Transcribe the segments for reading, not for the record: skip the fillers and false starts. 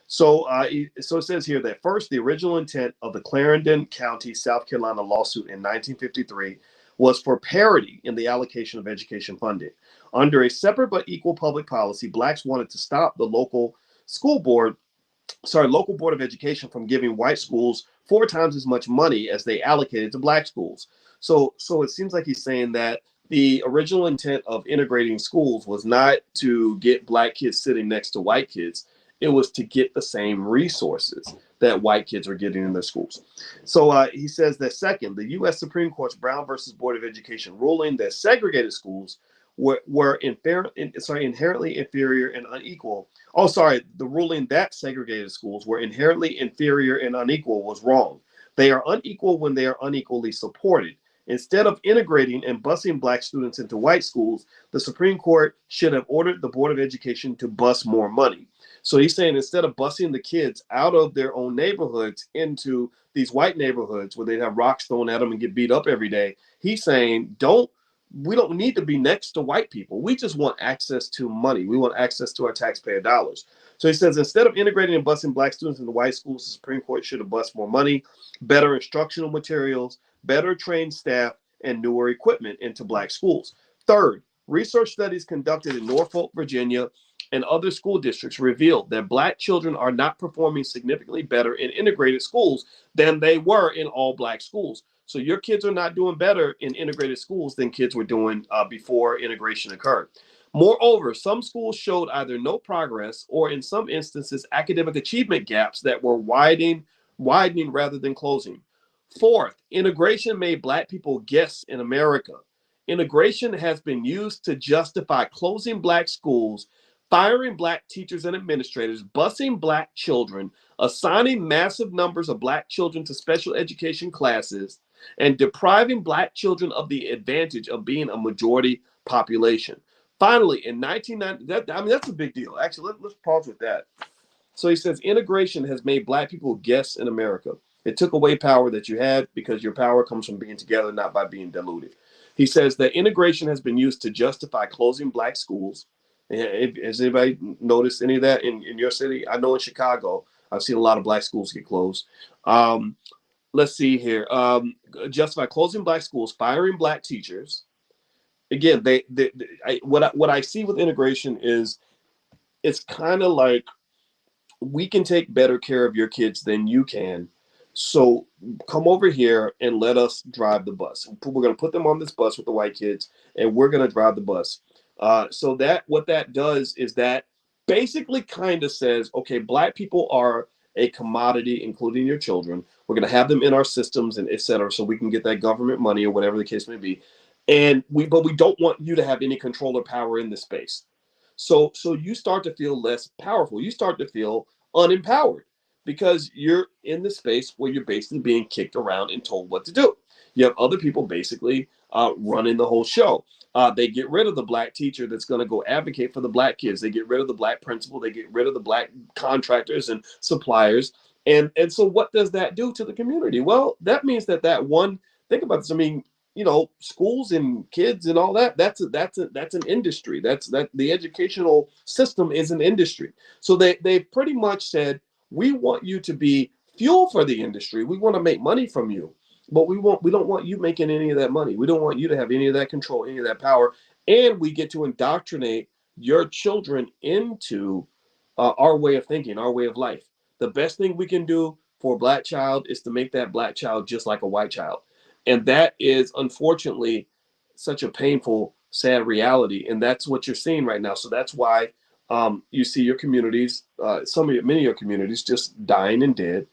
So it says here that first, the original intent of the Clarendon County, South Carolina lawsuit in 1953 was for parity in the allocation of education funding. Under a separate but equal public policy, blacks wanted to stop the school board local board of education from giving white schools 4 times as much money as they allocated to black schools. So it seems like he's saying that the original intent of integrating schools was not to get black kids sitting next to white kids. It was to get the same resources that white kids were getting in their schools. So he says that second, the U.S. Supreme Court's Brown versus Board of Education ruling that segregated schools were inherently inferior and unequal. Oh, sorry, the ruling that segregated schools were inherently inferior and unequal was wrong. They are unequal when they are unequally supported. Instead of integrating and busing black students into white schools, the Supreme Court should have ordered the Board of Education to bus more money. So he's saying instead of busing the kids out of their own neighborhoods into these white neighborhoods where they have rocks thrown at them and get beat up every day, he's saying we don't need to be next to white people. We just want access to money. We want access to our taxpayer dollars. So he says instead of integrating and busing black students into white schools, the Supreme Court should have bused more money, better instructional materials, better trained staff, and newer equipment into black schools. Third, research studies conducted in Norfolk, Virginia, and other school districts revealed that black children are not performing significantly better in integrated schools than they were in all black schools. So your kids are not doing better in integrated schools than kids were doing before integration occurred. Moreover, some schools showed either no progress or in some instances academic achievement gaps that were widening rather than closing. Fourth, integration made black people guests in America. Integration has been used to justify closing black schools, firing black teachers and administrators, busing black children, assigning massive numbers of black children to special education classes, and depriving black children of the advantage of being a majority population. Finally, in 1990, that's a big deal. Actually, let's pause with that. So he says integration has made black people guests in America. It took away power that you had because your power comes from being together, not by being diluted. He says that integration has been used to justify closing black schools. Has anybody noticed any of that in your city? I know in Chicago, I've seen a lot of black schools get closed. Let's see here. Justify closing black schools, firing black teachers. Again, what I see with integration is it's kind of like we can take better care of your kids than you can. So come over here and let us drive the bus. We're going to put them on this bus with the white kids, and we're going to drive the bus. So that what that does is that basically kind of says, okay, black people are a commodity, including your children. We're going to have them in our systems and et cetera, so we can get that government money or whatever the case may be. But we don't want you to have any control or power in this space. So you start to feel less powerful. You start to feel unempowered because you're in the space where you're basically being kicked around and told what to do. You have other people basically running the whole show. They get rid of the black teacher that's going to go advocate for the black kids. They get rid of the black principal. They get rid of the black contractors and suppliers. And so what does that do to the community? Well, that means that one, think about this. I mean, schools and kids and all that, that's an industry. That the educational system is an industry. So they pretty much said, we want you to be fuel for the industry. We want to make money from you, but we don't want you making any of that money. We don't want you to have any of that control, any of that power. And we get to indoctrinate your children into our way of thinking, our way of life. The best thing we can do for a black child is to make that black child just like a white child. And that is unfortunately such a painful, sad reality. And that's what you're seeing right now. So that's why you see your communities, many of your communities just dying and dead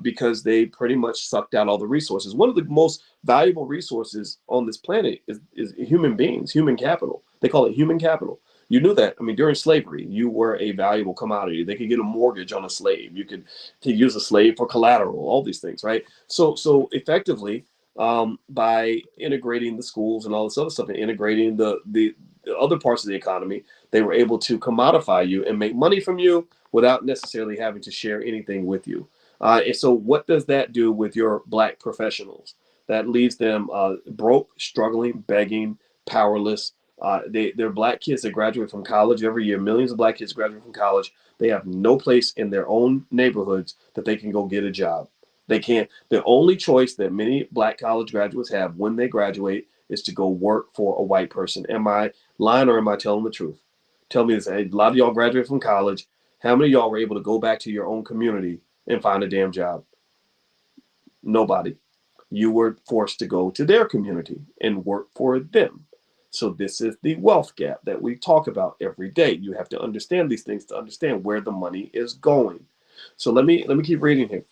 because they pretty much sucked out all the resources. One of the most valuable resources on this planet is human beings, human capital. They call it human capital. You knew that. I mean, during slavery, you were a valuable commodity. They could get a mortgage on a slave. You could use a slave for collateral, all these things, right? So effectively, by integrating the schools and all this other stuff and integrating the other parts of the economy, they were able to commodify you and make money from you without necessarily having to share anything with you. And so what does that do with your black professionals? That leaves them broke, struggling, begging, powerless, They're black kids that graduate from college every year. Millions of black kids graduate from college. They have no place in their own neighborhoods that they can go get a job. They can't. The only choice that many black college graduates have when they graduate is to go work for a white person. Am I lying or am I telling the truth? Tell me this. A lot of y'all graduate from college. How many of y'all were able to go back to your own community and find a damn job? Nobody. You were forced to go to their community and work for them. So this is the wealth gap that we talk about every day. You have to understand these things to understand where the money is going. So let me keep reading here.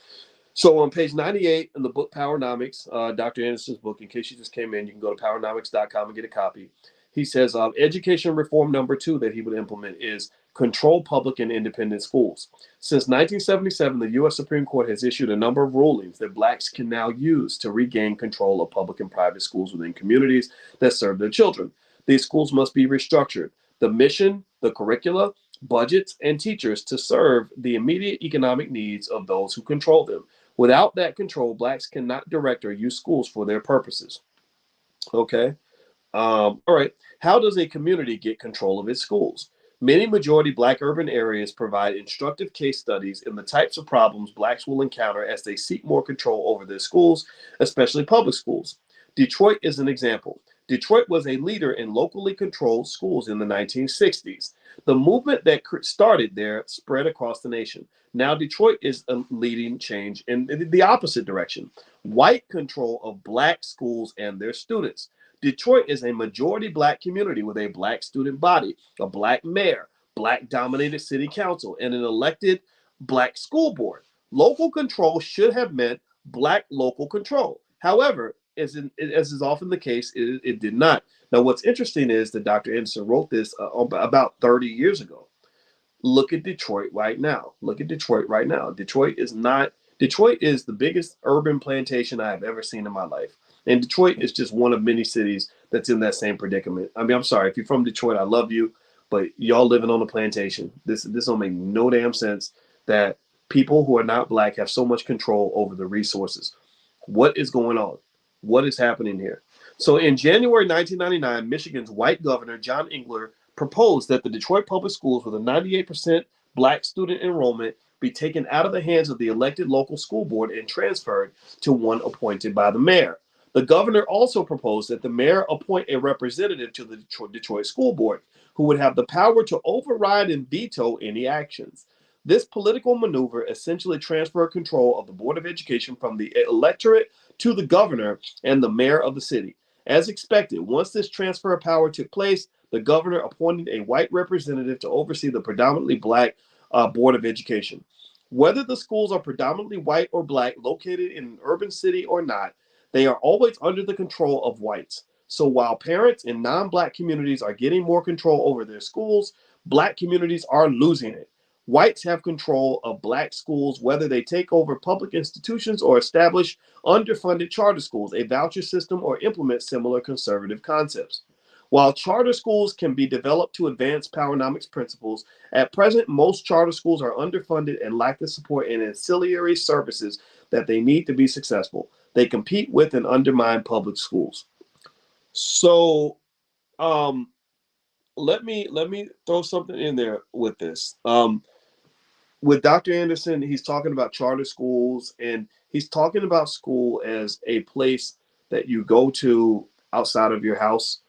So on page 98 in the book Powernomics, Dr. Anderson's book, in case you just came in, you can go to powernomics.com and get a copy. He says education reform number 2 that he would implement is control public and independent schools. Since 1977, the U.S. Supreme Court has issued a number of rulings that blacks can now use to regain control of public and private schools within communities that serve their children. These schools must be restructured. The mission, the curricula, budgets, and teachers to serve the immediate economic needs of those who control them. Without that control, blacks cannot direct or use schools for their purposes. Okay. All right. How does a community get control of its schools? Many majority black urban areas provide instructive case studies in the types of problems blacks will encounter as they seek more control over their schools, especially public schools. Detroit is an example. Detroit was a leader in locally controlled schools in the 1960s. The movement that started there spread across the nation. Now, Detroit is a leading change in the opposite direction, white control of black schools and their students. Detroit is a majority black community with a black student body, a black mayor, black dominated city council, and an elected black school board. Local control should have meant black local control. However, as is often the case, it did not. Now, what's interesting is that Dr. Anderson wrote this about 30 years ago. Look at Detroit right now. Look at Detroit right now. Detroit is the biggest urban plantation I have ever seen in my life. And Detroit is just one of many cities that's in that same predicament. I mean, I'm sorry, if you're from Detroit, I love you, but y'all living on a plantation. This don't make no damn sense that people who are not black have so much control over the resources. What is going on? What is happening here? So in January 1999, Michigan's white governor, John Engler, proposed that the Detroit public schools with a 98% black student enrollment be taken out of the hands of the elected local school board and transferred to one appointed by the mayor. The governor also proposed that the mayor appoint a representative to the Detroit School Board who would have the power to override and veto any actions. This political maneuver essentially transferred control of the Board of Education from the electorate to the governor and the mayor of the city. As expected, once this transfer of power took place, the governor appointed a white representative to oversee the predominantly black Board of Education. Whether the schools are predominantly white or black, located in an urban city or not, they are always under the control of whites. So while parents in non-black communities are getting more control over their schools, black communities are losing it. Whites have control of black schools, whether they take over public institutions or establish underfunded charter schools, a voucher system, or implement similar conservative concepts. While charter schools can be developed to advance Powernomics principles, at present, most charter schools are underfunded and lack the support and ancillary services that they need to be successful. They compete with and undermine public schools. So, um, let me throw something in there with this. With Dr. Anderson, he's talking about charter schools, and he's talking about school as a place that you go to outside of your house.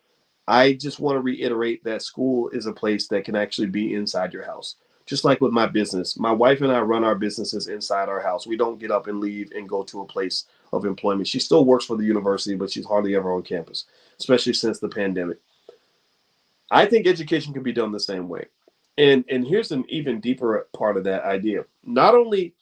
I just want to reiterate that school is a place that can actually be inside your house. Just like with my business, my wife and I run our businesses inside our house. We don't get up and leave and go to a place of employment. She still works for the university, but she's hardly ever on campus, especially since the pandemic. I think education can be done the same way. And here's an even deeper part of that idea. Not only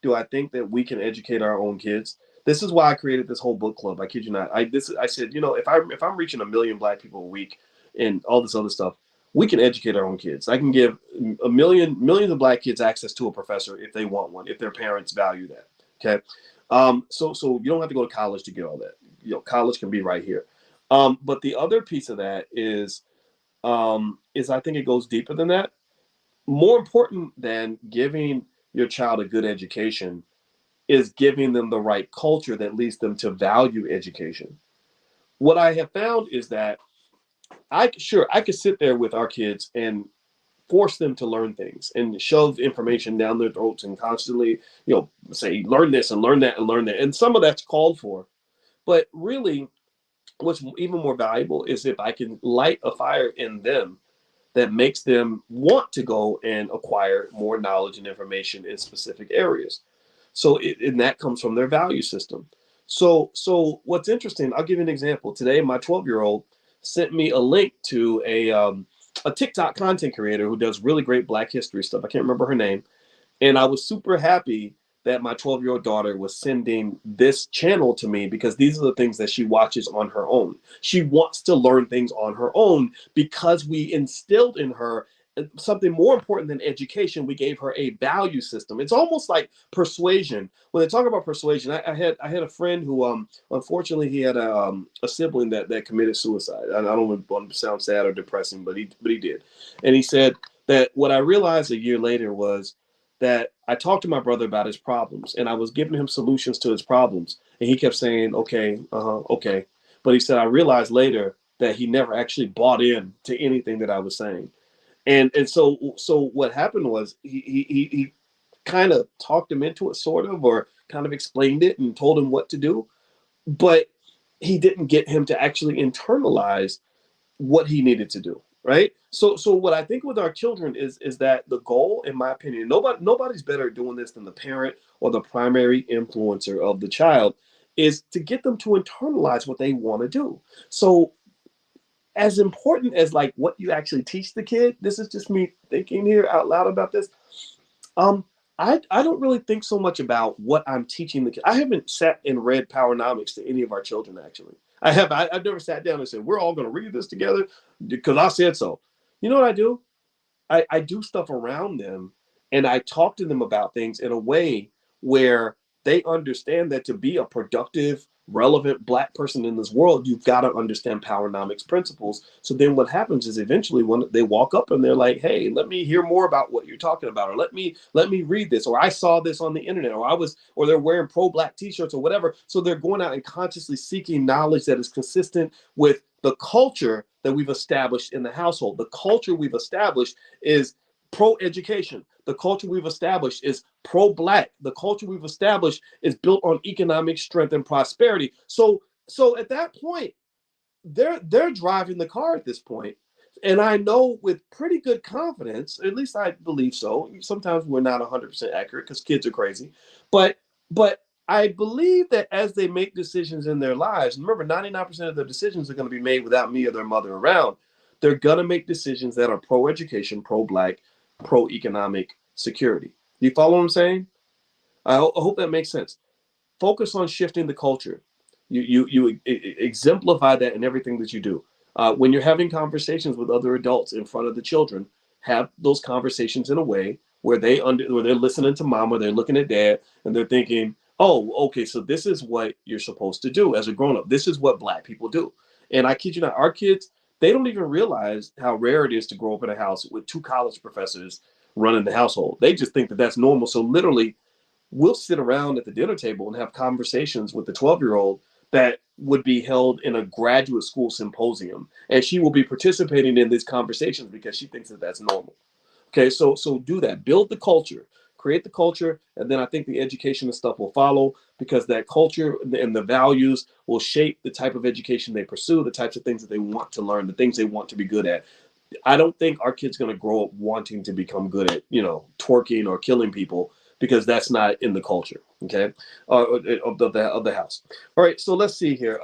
do I think that we can educate our own kids, this is why I created this whole book club. I kid you not. I said, if I'm reaching 1 million black people a week and all this other stuff, we can educate our own kids. I can give millions of black kids access to a professor if they want one, if their parents value that. Okay. So you don't have to go to college to get all that. College can be right here. But the other piece of that is I think it goes deeper than that. More important than giving your child a good education is giving them the right culture that leads them to value education. What I have found is that I could sit there with our kids and force them to learn things and shove information down their throats and constantly, say learn this and learn that and learn that. And some of that's called for. But really, what's even more valuable is if I can light a fire in them that makes them want to go and acquire more knowledge and information in specific areas. So and that comes from their value system. So what's interesting, I'll give you an example. Today, my 12-year-old sent me a link to a TikTok content creator who does really great Black history stuff. I can't remember her name, and I was super happy that my 12-year-old daughter was sending this channel to me because these are the things that she watches on her own. She wants to learn things on her own because we instilled in her something more important than education. We gave her a value system. It's almost like persuasion. When they talk about persuasion, I had a friend who unfortunately he had a sibling that committed suicide. I don't want to sound sad or depressing, but he did. And he said that what I realized a year later was that I talked to my brother about his problems and I was giving him solutions to his problems. And he kept saying, okay, okay. But he said, I realized later that he never actually bought in to anything that I was saying. And so what happened was he kind of talked him into it, sort of, or kind of explained it and told him what to do. But he didn't get him to actually internalize what he needed to do, right? So what I think with our children is that the goal, in my opinion, nobody's better at doing this than the parent or the primary influencer of the child, is to get them to internalize what they want to do. So as important as like what you actually teach the kid, this is just me thinking here out loud about this. Um, I don't really think so much about what I'm teaching the kid. I haven't sat and read Powernomics to any of our children, actually. I've never sat down and said, we're all going to read this together because I said so. You know what I do? I do stuff around them and I talk to them about things in a way where they understand that to be a productive, relevant Black person in this world, you've got to understand Powernomics principles. So then what happens is eventually when they walk up and they're like, hey, let me hear more about what you're talking about, or let me read this, or I saw this on the internet, or they're wearing pro-Black t-shirts or whatever. So they're going out and consciously seeking knowledge that is consistent with the culture that we've established in the household. The culture we've established is pro-education. The culture we've established is pro-Black. The culture we've established is built on economic strength and prosperity. So at that point, they're driving the car at this point. And I know with pretty good confidence, at least I believe so. Sometimes we're not 100% accurate because kids are crazy. But I believe that as they make decisions in their lives, remember 99% of their decisions are going to be made without me or their mother around. They're going to make decisions that are pro-education, pro-Black, pro-economic security. Do you follow what I'm saying? I hope that makes sense. Focus on shifting the culture. You exemplify that in everything that you do. When you're having conversations with other adults in front of the children, have those conversations in a way where where they're listening to mom or they're looking at dad and they're thinking, oh, okay, so this is what you're supposed to do as a grown up. This is what Black people do. And I kid you not, our kids, they don't even realize how rare it is to grow up in a house with two college professors running the household. They just think that that's normal. So literally, we'll sit around at the dinner table and have conversations with the 12-year-old that would be held in a graduate school symposium. And she will be participating in these conversations because she thinks that that's normal. Okay, so do that. Build the culture, create the culture, and then I think the education and stuff will follow because that culture and the values will shape the type of education they pursue, the types of things that they want to learn, the things they want to be good at. I don't think our kid's going to grow up wanting to become good at, twerking or killing people because that's not in the culture, okay, of the house. All right, so let's see here.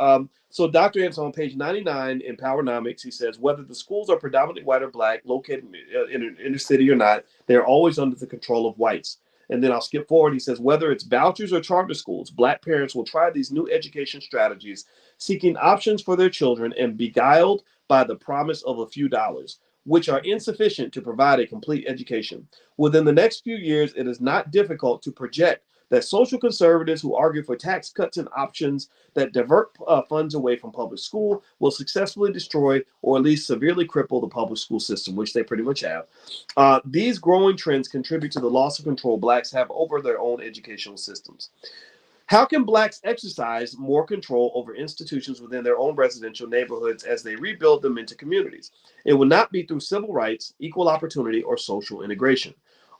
So Dr. Ants on page 99 in Powernomics, he says, whether the schools are predominantly white or Black, located in an inner city or not, they're always under the control of whites. And then I'll skip forward. He says, whether it's vouchers or charter schools, Black parents will try these new education strategies, seeking options for their children and beguiled by the promise of a few dollars, which are insufficient to provide a complete education. Within the next few years, it is not difficult to project that social conservatives who argue for tax cuts and options that divert funds away from public school will successfully destroy or at least severely cripple the public school system, which they pretty much have. These growing trends contribute to the loss of control Blacks have over their own educational systems. How can blacks exercise more control over institutions within their own residential neighborhoods as they rebuild them into communities? It will not be through civil rights, equal opportunity, or social integration.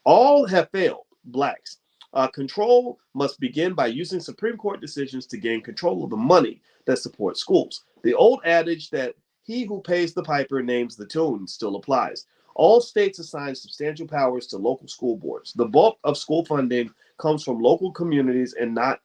All have failed blacks. Control must begin by using Supreme Court decisions to gain control of the money that supports schools. The old adage that he who pays the piper names the tune still applies. All states assign substantial powers to local school boards. The bulk of school funding comes from local communities and not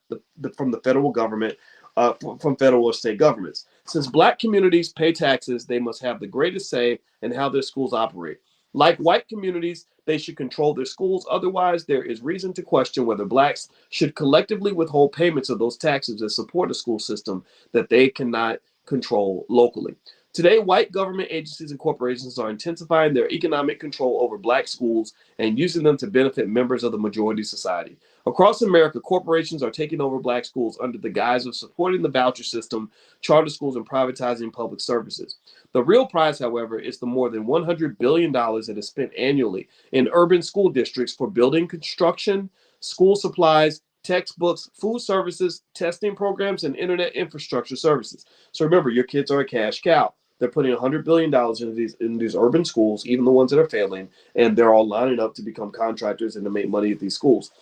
from the federal government, from federal or state governments. Since black communities pay taxes, they must have the greatest say in how their schools operate. Like white communities, they should control their schools. Otherwise, there is reason to question whether blacks should collectively withhold payments of those taxes that support a school system that they cannot control locally. Today, white government agencies and corporations are intensifying their economic control over black schools and using them to benefit members of the majority society. Across America, corporations are taking over black schools under the guise of supporting the voucher system, charter schools, and privatizing public services. The real prize, however, is the more than $100 billion that is spent annually in urban school districts for building construction, school supplies, textbooks, food services, testing programs, and internet infrastructure services. So remember, your kids are a cash cow. They're putting $100 billion into these urban schools, even the ones that are failing, and they're all lining up to become contractors and to make money at these schools.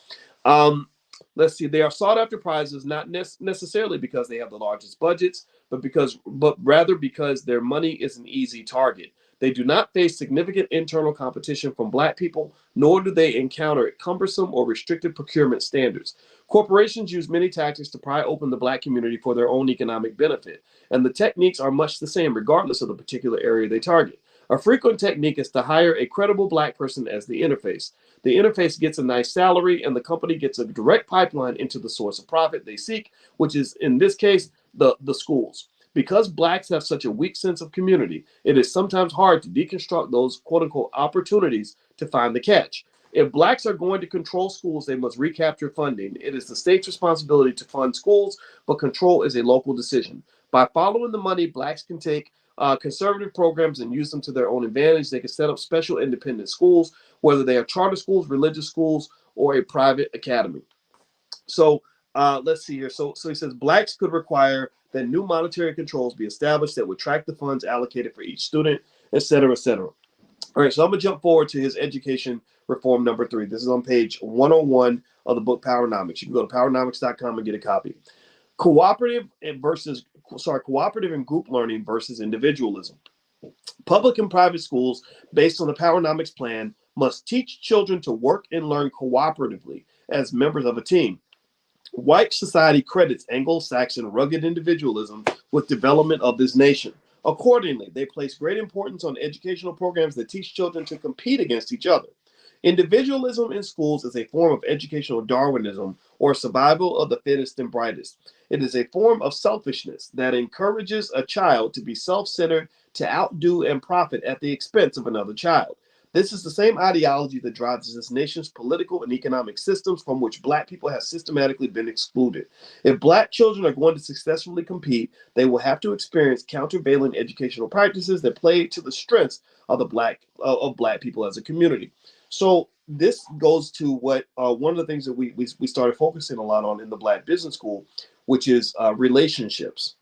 Um, let's see. They are sought after prizes not necessarily because they have the largest budgets, but rather because their money is an easy target. They do not face significant internal competition from black people, nor do they encounter cumbersome or restricted procurement standards. Corporations use many tactics to pry open the black community for their own economic benefit, and the techniques are much the same regardless of the particular area they target. A frequent technique is to hire a credible black person as the interface. The interface gets a nice salary, and the company gets a direct pipeline into the source of profit they seek, which is, in this case, the schools. Because blacks have such a weak sense of community, it is sometimes hard to deconstruct those quote unquote opportunities to find the catch. If blacks are going to control schools, they must recapture funding. It is the state's responsibility to fund schools, but control is a local decision. By following the money, blacks can take conservative programs and use them to their own advantage. They can set up special independent schools, whether they are charter schools, religious schools, or a private academy. So let's see here. So he says blacks could require that new monetary controls be established that would track the funds allocated for each student, et cetera, et cetera. All right, so I'm going to jump forward to his education reform number 3. This is on page 101 of the book Powernomics. You can go to powernomics.com and get a copy. Cooperative and group learning versus individualism. Public and private schools, based on the Powernomics plan, must teach children to work and learn cooperatively as members of a team. White society credits Anglo-Saxon rugged individualism with development of this nation. Accordingly, they place great importance on educational programs that teach children to compete against each other. Individualism in schools is a form of educational Darwinism, or survival of the fittest and brightest. It is a form of selfishness that encourages a child to be self-centered, to outdo and profit at the expense of another child. This is the same ideology that drives this nation's political and economic systems from which black people have systematically been excluded. If black children are going to successfully compete, they will have to experience countervailing educational practices that play to the strengths of black people as a community. So this goes to what one of the things that we started focusing a lot on in the Black Business School, which is relationships.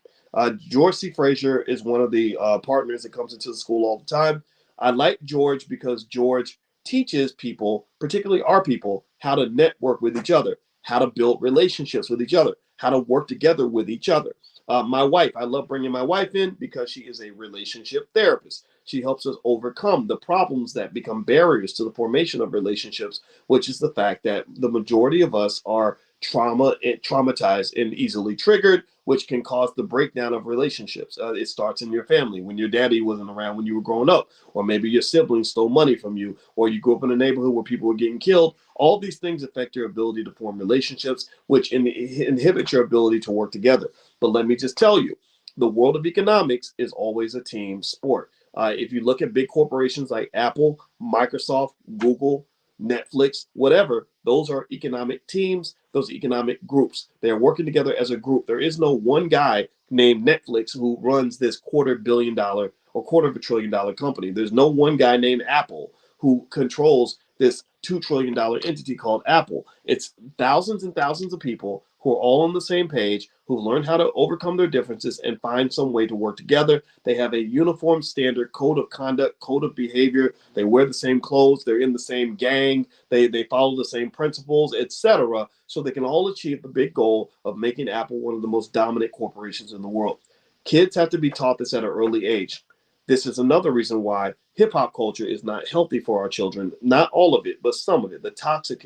George C. Frazier is one of the partners that comes into the school all the time. I like George because George teaches people, particularly our people, how to network with each other, how to build relationships with each other, how to work together with each other. My wife, I love bringing my wife in because she is a relationship therapist. She helps us overcome the problems that become barriers to the formation of relationships, which is the fact that the majority of us are traumatized and easily triggered, which can cause the breakdown of relationships. It starts in your family when your daddy wasn't around when you were growing up, or maybe your siblings stole money from you, or you grew up in a neighborhood where people were getting killed. All these things affect your ability to form relationships, which inhibit your ability to work together. But let me just tell you, the world of economics is always a team sport. If you look at big corporations like Apple, Microsoft, Google, Netflix, whatever, those are economic teams, those economic groups. They are working together as a group. There is no one guy named Netflix who runs this $250 million or $250 billion company. There's no one guy named Apple who controls this $2 trillion entity called Apple. It's thousands and thousands of people who are all on the same page, who learn how to overcome their differences and find some way to work together. They have a uniform standard code of conduct, code of behavior. They wear the same clothes. They're in the same gang. They follow the same principles, etc. So they can all achieve the big goal of making Apple one of the most dominant corporations in the world. Kids have to be taught this at an early age. This is another reason why hip hop culture is not healthy for our children. Not all of it, but some of it. The toxic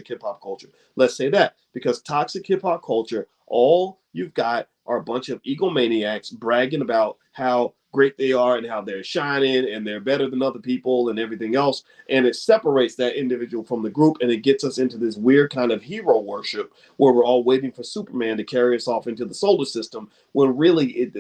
hip hop culture. Let's say that, because toxic hip hop culture, all you've got are a bunch of egomaniacs bragging about how great they are and how they're shining and they're better than other people and everything else. And it separates that individual from the group, and it gets us into this weird kind of hero worship where we're all waiting for Superman to carry us off into the solar system, when really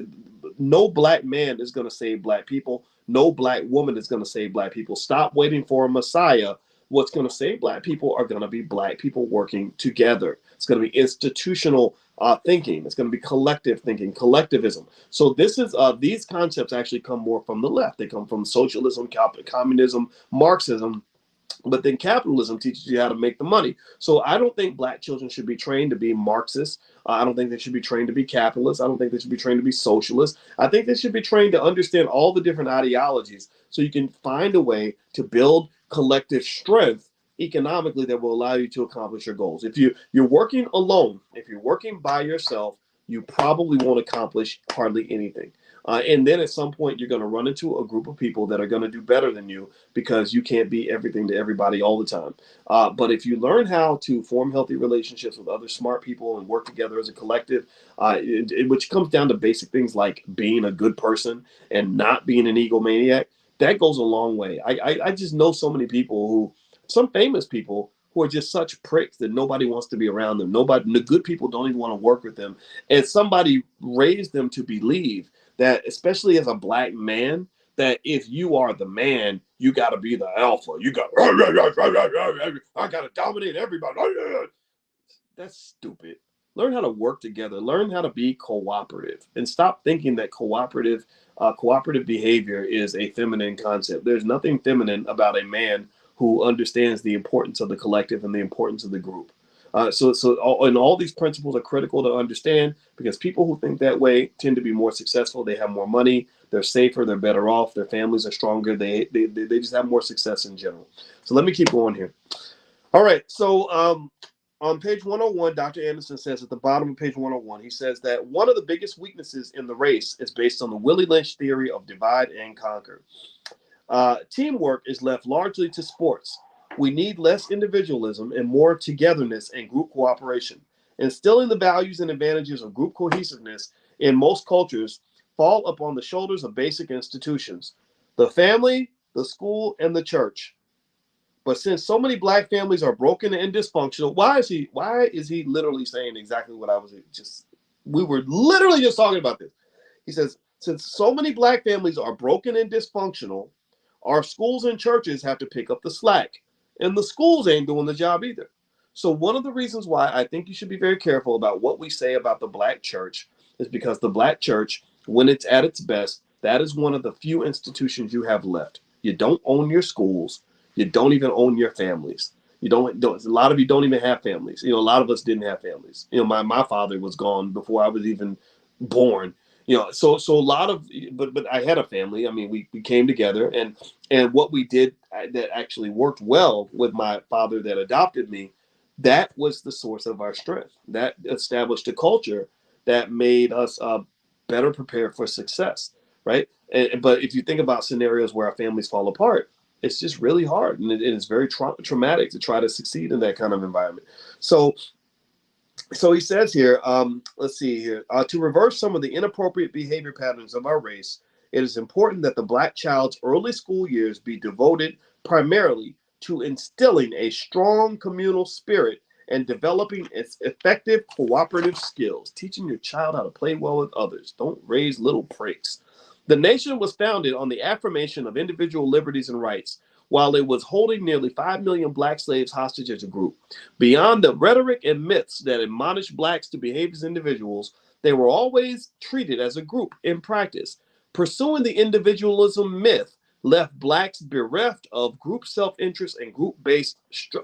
no black man is going to save black people. No black woman is going to save black people. Stop waiting for a messiah. What's going to save black people are going to be black people working together. It's going to be institutional thinking. It's going to be collective thinking, collectivism. So this is these concepts actually come more from the left. They come from socialism, communism, Marxism. But then capitalism teaches you how to make the money. So I don't think black children should be trained to be Marxists. I don't think they should be trained to be capitalists. I don't think they should be trained to be socialists. I think they should be trained to understand all the different ideologies so you can find a way to build collective strength economically that will allow you to accomplish your goals. If you're working alone, if you're working by yourself, you probably won't accomplish hardly anything. And then at some point, you're going to run into a group of people that are going to do better than you, because you can't be everything to everybody all the time. But if you learn how to form healthy relationships with other smart people and work together as a collective, which comes down to basic things like being a good person and not being an egomaniac, that goes a long way. I just know so many people some famous people who are just such pricks that nobody wants to be around them. The good people don't even want to work with them. And somebody raised them to believe that, especially as a black man, that if you are the man, you got to be the alpha. You got, I got to dominate everybody. That's stupid. Learn how to work together. Learn how to be cooperative, and stop thinking that cooperative behavior is a feminine concept. There's nothing feminine about a man who understands the importance of the collective and the importance of the group. And all these principles are critical to understand, because people who think that way tend to be more successful. They have more money. They're safer. They're better off. Their families are stronger. They just have more success in general. So let me keep going here. All right. So on page 101, Dr. Anderson says at the bottom of page 101, he says that one of the biggest weaknesses in the race is based on the Willie Lynch theory of divide and conquer. Teamwork is left largely to sports. We need less individualism and more togetherness and group cooperation. Instilling the values and advantages of group cohesiveness in most cultures fall upon the shoulders of basic institutions: the family, the school, and the church. But since so many black families are broken and dysfunctional, why is he literally saying exactly what we were literally just talking about this. He says, since so many black families are broken and dysfunctional, our schools and churches have to pick up the slack. And the schools ain't doing the job either. So one of the reasons why I think you should be very careful about what we say about the black church is because the black church, when it's at its best, that is one of the few institutions you have left. You don't own your schools. You don't even own your families. A lot of you don't even have families. A lot of us didn't have families. My father was gone before I was even born. So a lot of, but I had a family. I mean, we came together, and what we did that actually worked well with my father that adopted me, that was the source of our strength. That established a culture that made us better prepared for success, right? But if you think about scenarios where our families fall apart, it's just really hard, and it is very traumatic to try to succeed in that kind of environment. So he says here, let's see here, to reverse some of the inappropriate behavior patterns of our race, it is important that the black child's early school years be devoted primarily to instilling a strong communal spirit and developing its effective cooperative skills, teaching your child how to play well with others. Don't raise little pricks. The nation was founded on the affirmation of individual liberties and rights, while it was holding nearly 5 million black slaves hostage as a group. Beyond the rhetoric and myths that admonished blacks to behave as individuals, they were always treated as a group in practice. Pursuing the individualism myth left blacks bereft of group self-interest and group-based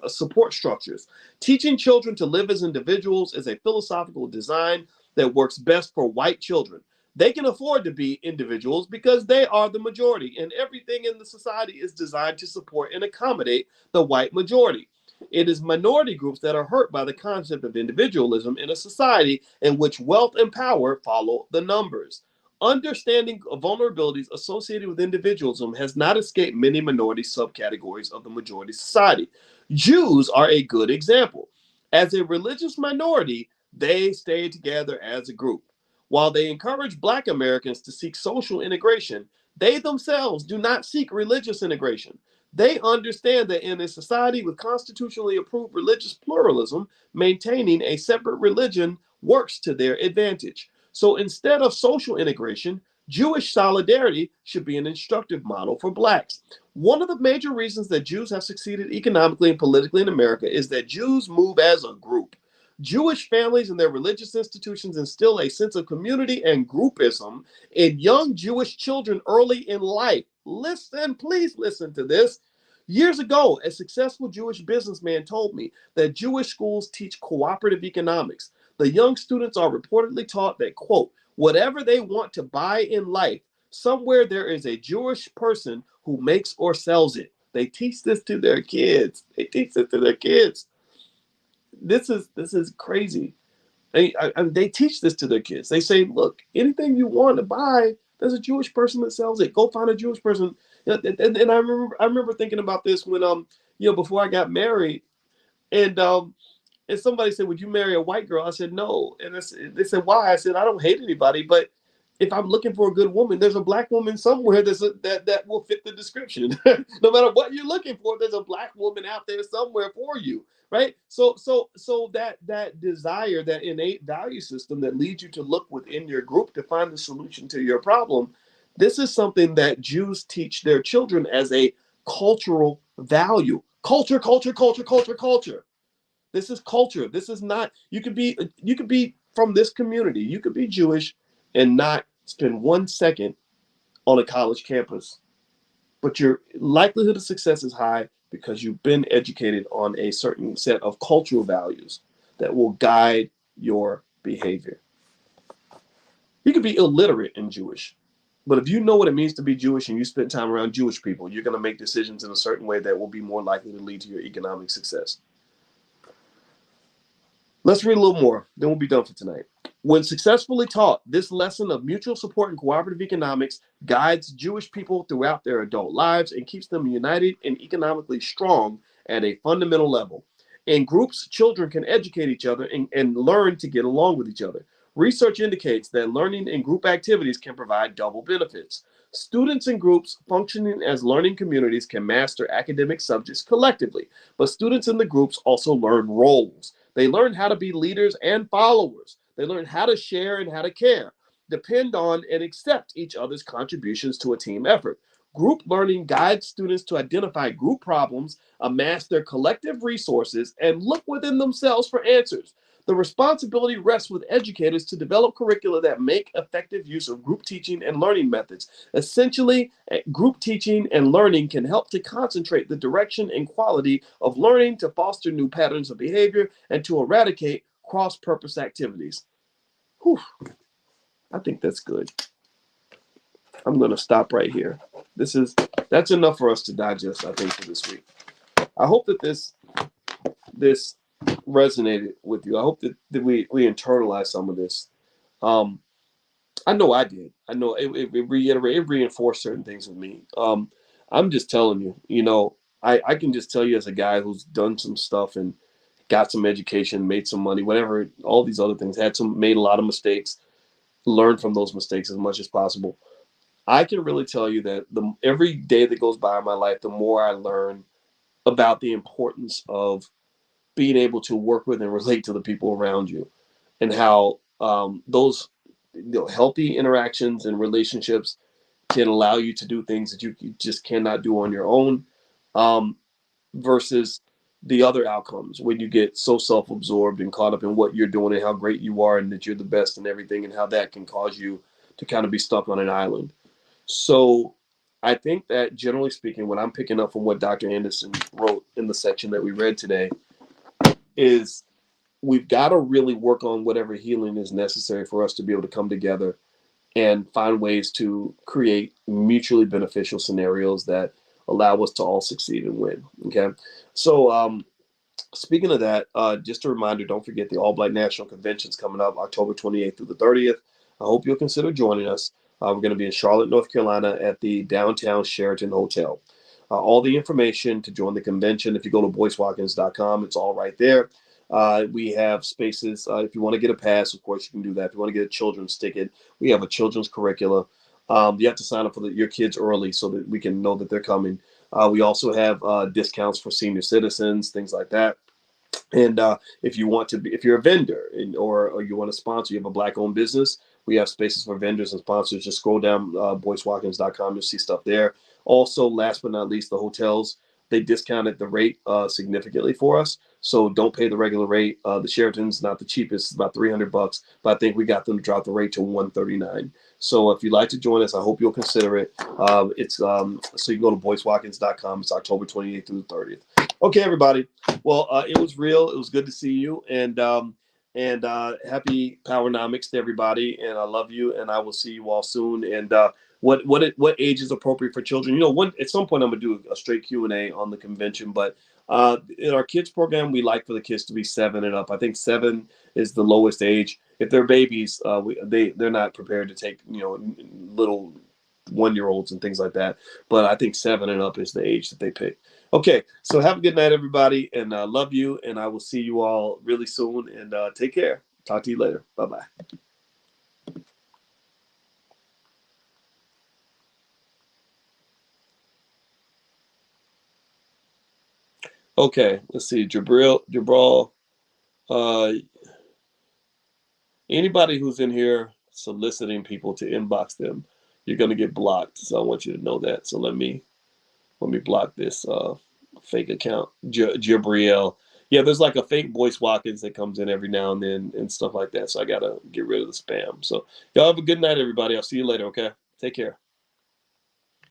support structures. Teaching children to live as individuals is a philosophical design that works best for white children. They can afford to be individuals because they are the majority, and everything in the society is designed to support and accommodate the white majority. It is minority groups that are hurt by the concept of individualism in a society in which wealth and power follow the numbers. Understanding vulnerabilities associated with individualism has not escaped many minority subcategories of the majority society. Jews are a good example. As a religious minority, they stay together as a group. While they encourage Black Americans to seek social integration, they themselves do not seek religious integration. They understand that in a society with constitutionally approved religious pluralism, maintaining a separate religion works to their advantage. So instead of social integration, Jewish solidarity should be an instructive model for Blacks. One of the major reasons that Jews have succeeded economically and politically in America is that Jews move as a group. Jewish families and their religious institutions instill a sense of community and groupism in young Jewish children early in life. Listen, please listen to this. Years ago, a successful Jewish businessman told me that Jewish schools teach cooperative economics. The young students are reportedly taught that, quote, whatever they want to buy in life, somewhere there is a Jewish person who makes or sells it. They teach this to their kids. They teach this to their kids. This is crazy. They teach this to their kids. They say, look, anything you want to buy, there's a Jewish person that sells it. Go find a Jewish person. And I remember thinking about this when before I got married, and somebody said, would you marry a white girl? I said no. And they said, why? I said, I don't hate anybody, but if I'm looking for a good woman, there's a Black woman somewhere that will fit the description. No matter what you're looking for, there's a Black woman out there somewhere for you, right? So that desire, that innate value system that leads you to look within your group to find the solution to your problem, this is something that Jews teach their children as a cultural value. Culture, culture, culture, culture, culture. This is culture. This is not, you could be from this community. You could be Jewish and not spend 1 second on a college campus. But your likelihood of success is high because you've been educated on a certain set of cultural values that will guide your behavior. You could be illiterate in Jewish, but if you know what it means to be Jewish and you spend time around Jewish people, you're going to make decisions in a certain way that will be more likely to lead to your economic success. Let's read a little more, then we'll be done for tonight. When successfully taught, this lesson of mutual support and cooperative economics guides Jewish people throughout their adult lives and keeps them united and economically strong at a fundamental level. In groups, children can educate each other and learn to get along with each other. Research indicates that learning in group activities can provide double benefits. Students in groups functioning as learning communities can master academic subjects collectively, but students in the groups also learn roles. They learn how to be leaders and followers. They learn how to share and how to care, depend on and accept each other's contributions to a team effort. Group learning guides students to identify group problems, amass their collective resources, and look within themselves for answers. The responsibility rests with educators to develop curricula that make effective use of group teaching and learning methods. Essentially, group teaching and learning can help to concentrate the direction and quality of learning, to foster new patterns of behavior, and to eradicate cross-purpose activities. Whew, I think that's good. I'm going to stop right here. That's enough for us to digest, I think, for this week. I hope that this resonated with you. I hope that we internalized some of this. I know I did. I know it reinforced certain things with me. I'm just telling you, I can just tell you as a guy who's done some stuff and got some education, made some money, whatever, all these other things, made a lot of mistakes, learned from those mistakes as much as possible. I can really tell you that every day that goes by in my life, the more I learn about the importance of being able to work with and relate to the people around you, and how those healthy interactions and relationships can allow you to do things that you just cannot do on your own, versus the other outcomes when you get so self-absorbed and caught up in what you're doing and how great you are and that you're the best and everything, and how that can cause you to kind of be stuck on an island. So I think that generally speaking, what I'm picking up from what Dr. Anderson wrote in the section that we read today is we've got to really work on whatever healing is necessary for us to be able to come together and find ways to create mutually beneficial scenarios that allow us to all succeed and win. Okay. So, speaking of that, just a reminder, don't forget the All Black National Convention is coming up October 28th through the 30th. I hope you'll consider joining us. We're going to be in Charlotte, North Carolina at the downtown Sheraton Hotel. All the information to join the convention, if you go to boycewatkins.com, it's all right there. We have spaces. If you want to get a pass, of course, you can do that. If you want to get a children's ticket, we have a children's curricula. You have to sign up for your kids early so that we can know that they're coming. We also have discounts for senior citizens, things like that. And if you want to be, if you're a vendor or you want to sponsor, you have a black-owned business, we have spaces for vendors and sponsors. Just scroll down boycewatkins.com. You'll see stuff there. Also, last but not least, the hotels, they discounted the rate significantly for us. So don't pay the regular rate. The Sheraton's not the cheapest; it's about $300, but I think we got them to drop the rate to $139. So if you'd like to join us, I hope you'll consider it. It's so you can go to boycewatkins.com. It's October 28th through the 30th. Okay, everybody. Well, it was real. It was good to see you, and happy Powernomics to everybody. And I love you, and I will see you all soon. And what age is appropriate for children? You know, at some point I'm gonna do a straight Q&A on the convention, but in our kids program, we like for the kids to be 7 and up. I think 7 is the lowest age. If they're babies, they're not prepared to take little 1-year-olds and things like that. But I think 7 and up is the age that they pick. Okay, so have a good night, everybody, and love you, and I will see you all really soon, and take care. Talk to you later. Bye-bye. Okay, let's see. Jabral, uh, anybody who's in here soliciting people to inbox them, you're going to get blocked, so I want you to know that. So let me block this fake account, Jabriel. Yeah, there's like a fake Boyce Watkins that comes in every now and then and stuff like that. So I gotta get rid of the spam. So y'all have a good night, everybody. I'll see you later. Okay, take care.